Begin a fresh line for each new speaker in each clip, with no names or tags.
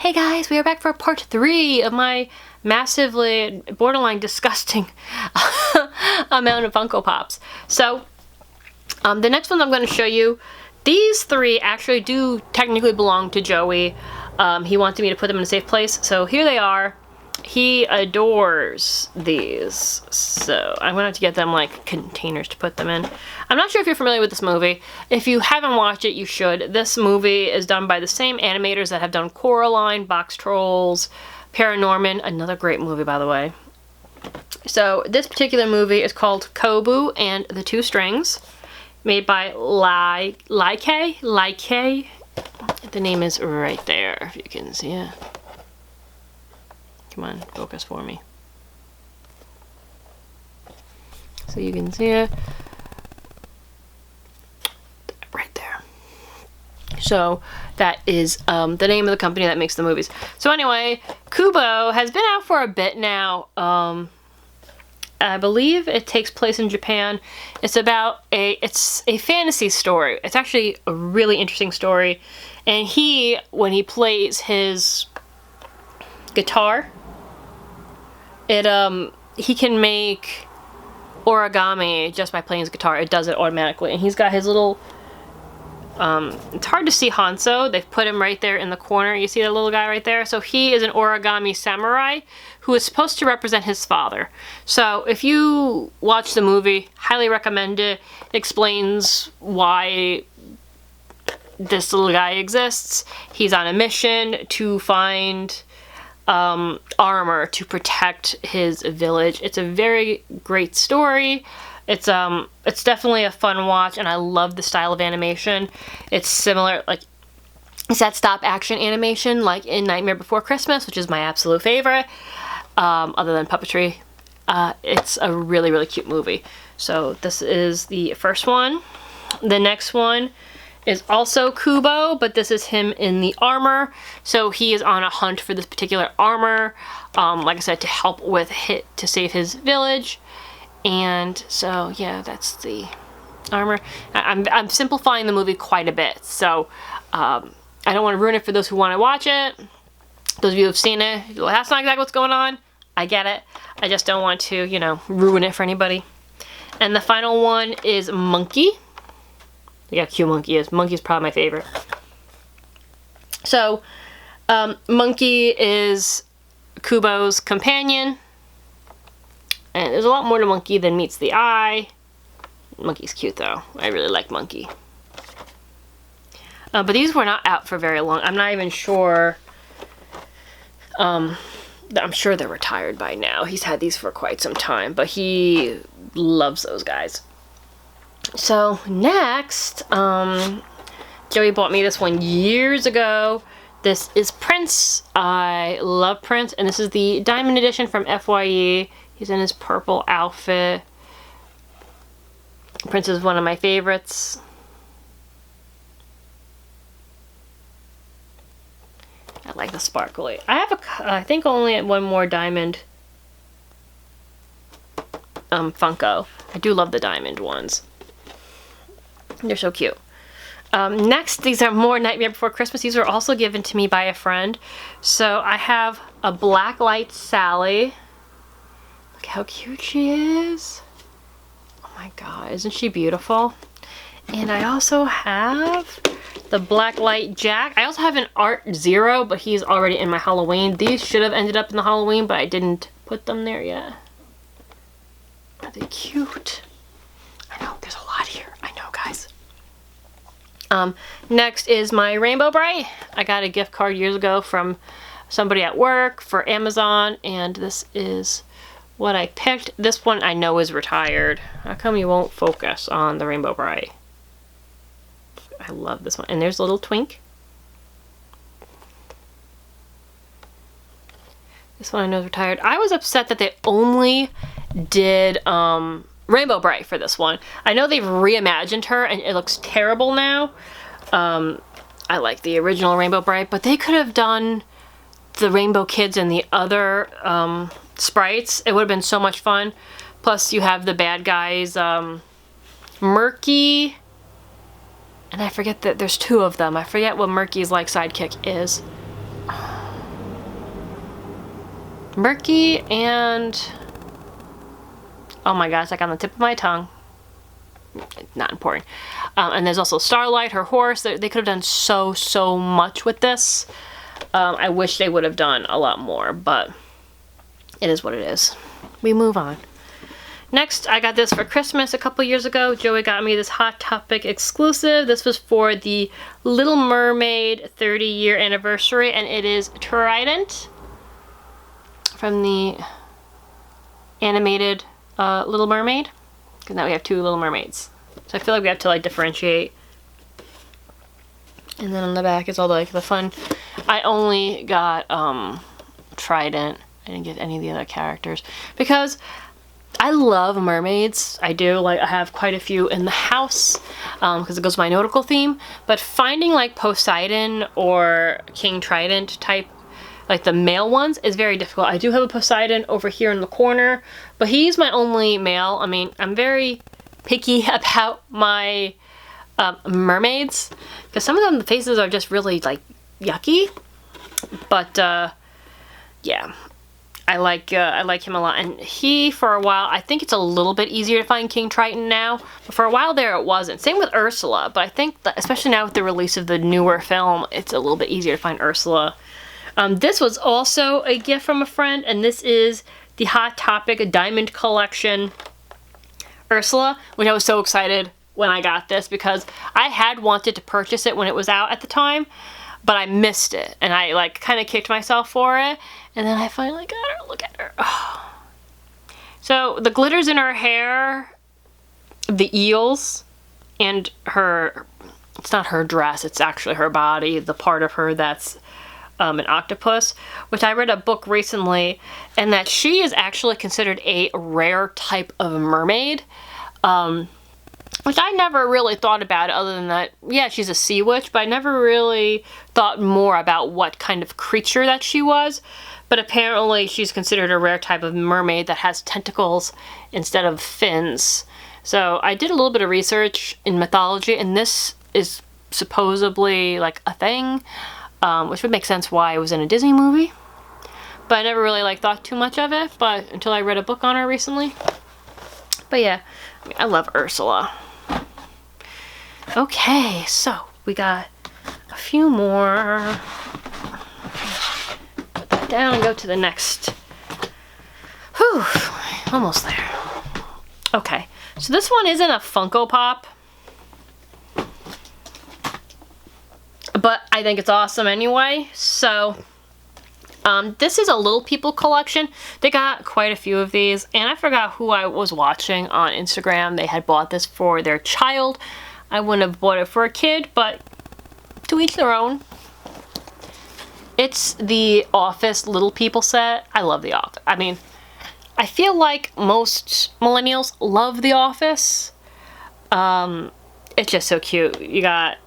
Hey guys, we are back for part 3 of my massively borderline disgusting amount of Funko Pops. So, the next ones I'm going to show you, these 3 actually do technically belong to Joey. He wanted me to put them in a safe place, so here they are. He adores these, so I'm gonna have to get them like containers to put them in. I'm not sure if you're familiar with this movie. If you haven't watched it, you should. This movie is done by the same animators that have done Coraline, Box Trolls, Paranorman, another great movie by the way. So this particular movie is called Kubo and the Two Strings, made by Like. The name is right there, if you can see it. Come on, focus for me. So you can see it. Right there. So that is the name of the company that makes the movies. So anyway, Kubo has been out for a bit now. I believe it takes place in Japan. It's about it's a fantasy story. It's actually a really interesting story. And when he plays his guitar, he can make origami just by playing his guitar. It does it automatically. And he's got his little, it's hard to see Hanzo. They've put him right there in the corner. You see that little guy right there? So he is an origami samurai who is supposed to represent his father. So if you watch the movie, highly recommend it. It explains why this little guy exists. He's on a mission to find armor to protect his village. It's a very great story. It's definitely a fun watch, and I love the style of animation. It's similar, like, it's that stop action animation like in Nightmare Before Christmas, which is my absolute favorite, other than puppetry. It's a really, really cute movie. So this is the first one. The next one is also Kubo, but this is him in the armor. So he is on a hunt for this particular armor, like I said, to help with to save his village. And so yeah, that's the armor. I'm simplifying the movie quite a bit, so I don't want to ruin it for those who want to watch it. Those of you who have seen it, that's not exactly what's going on. I get it. I just don't want to, you know, ruin it for anybody. And the final one is Monkey. Look how cute Monkey is. Monkey's probably my favorite. So, Monkey is Kubo's companion. And there's a lot more to Monkey than meets the eye. Monkey's cute though. I really like Monkey. But these were not out for very long. I'm not even sure. I'm sure they're retired by now. He's had these for quite some time. But he loves those guys. So next, Joey bought me this one years ago. This is Prince. I love Prince, and this is the Diamond Edition from FYE. He's in his purple outfit. Prince is one of my favorites. I like the sparkly. I have I think only one more diamond Funko. I do love the diamond ones. They're so cute. Next, these are more Nightmare Before Christmas. These were also given to me by a friend. So I have a Blacklight Sally. Look how cute she is. Oh my god, isn't she beautiful? And I also have the Blacklight Jack. I also have an Art Zero, but he's already in my Halloween. These should have ended up in the Halloween, but I didn't put them there yet. Are they cute? I know, there's a lot here. I know, guys. Next is my Rainbow Brite. I got a gift card years ago from somebody at work for Amazon, and this is what I picked. This one I know is retired. How come you won't focus on the Rainbow Brite? I love this one. And there's a little twink. This one I know is retired. I was upset that they only did Rainbow Brite for this one. I know they've reimagined her and it looks terrible now. I like the original Rainbow Brite, but they could have done the Rainbow Kids and the other sprites. It would have been so much fun. Plus you have the bad guys, Murky, and I forget that there's 2 of them. I forget what Murky's like sidekick is. Murky and... oh my gosh, like on the tip of my tongue. Not important. And there's also Starlight, her horse. They could have done so much with this. I wish they would have done a lot more, but it is what it is. We move on. Next, I got this for Christmas a couple years ago. Joey got me this Hot Topic exclusive. This was for the Little Mermaid 30-year anniversary, and it is Trident from the animated Little Mermaid. Because now we have two Little Mermaids. So I feel like we have to like differentiate. And then on the back is all like the fun. I only got Trident. I didn't get any of the other characters. Because I love mermaids. I do. Like I have quite a few in the house. Because it goes with my nautical theme. But finding like Poseidon or King Trident type, like the male ones, is very difficult. I do have a Poseidon over here in the corner, but he's my only male. I mean, I'm very picky about my mermaids, because some of them, the faces are just really like yucky. But yeah, I like him a lot. And he, for a while, I think it's a little bit easier to find King Triton now, but for a while there it wasn't. Same with Ursula, but I think that, especially now with the release of the newer film, it's a little bit easier to find Ursula. This was also a gift from a friend, and this is the Hot Topic Diamond Collection Ursula, which I was so excited when I got this because I had wanted to purchase it when it was out at the time, but I missed it, and I like kind of kicked myself for it, and then I finally got her. Look at her. Oh. So the glitters in her hair, the eels, and her, it's not her dress, it's actually her body, the part of her that's an octopus, which I read a book recently, and that she is actually considered a rare type of mermaid, which I never really thought about other than that, yeah, she's a sea witch, but I never really thought more about what kind of creature that she was. But apparently she's considered a rare type of mermaid that has tentacles instead of fins. So I did a little bit of research in mythology, and this is supposedly like a thing. Which would make sense why it was in a Disney movie. But I never really like thought too much of it, but until I read a book on her recently. But yeah, I love Ursula. Okay, so we got a few more. Put that down and go to the next. Whew, almost there. Okay, so this one isn't a Funko Pop, but I think it's awesome anyway. So this is a Little People collection. They got quite a few of these, and I forgot who I was watching on Instagram. They had bought this for their child. I wouldn't have bought it for a kid, but to each their own. It's the Office Little People set. I love The Office. I mean, I feel like most millennials love The Office. It's just so cute. You got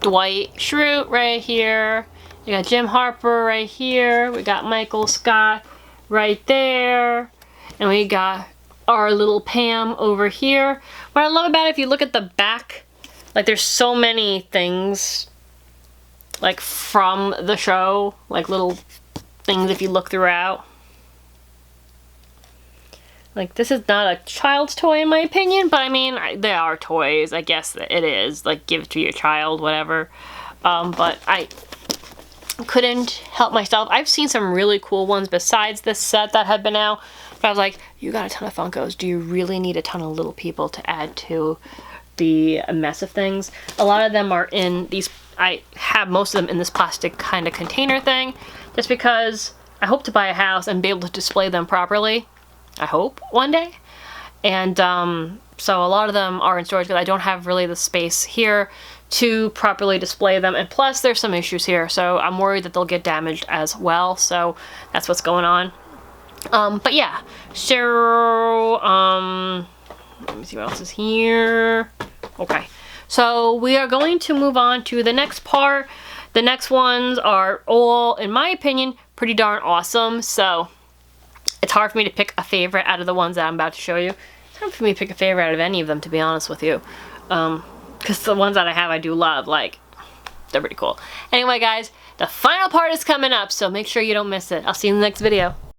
Dwight Schrute right here. You got Jim Harper right here. We got Michael Scott right there. And we got our little Pam over here. What I love about it, if you look at the back, like there's so many things like from the show, like little things if you look throughout. Like, this is not a child's toy in my opinion, but I mean, they are toys. I guess that it is. Like, give it to your child, whatever. But I couldn't help myself. I've seen some really cool ones besides this set that had been out. But I was like, you got a ton of Funkos. Do you really need a ton of Little People to add to the mess of things? A lot of them are in these, I have most of them in this plastic kind of container thing, just because I hope to buy a house and be able to display them properly. I hope one day. And so a lot of them are in storage because I don't have really the space here to properly display them, and plus there's some issues here, so I'm worried that they'll get damaged as well. So that's what's going on. But yeah, so let me see what else is here. Okay, so we are going to move on to the next part. The next ones are all, in my opinion, pretty darn awesome. So it's hard for me to pick a favorite out of the ones that I'm about to show you. It's hard for me to pick a favorite out of any of them, to be honest with you. Because the ones that I have I do love, like, they're pretty cool. Anyway, guys, The final part is coming up, so make sure you don't miss it. I'll see you in the next video.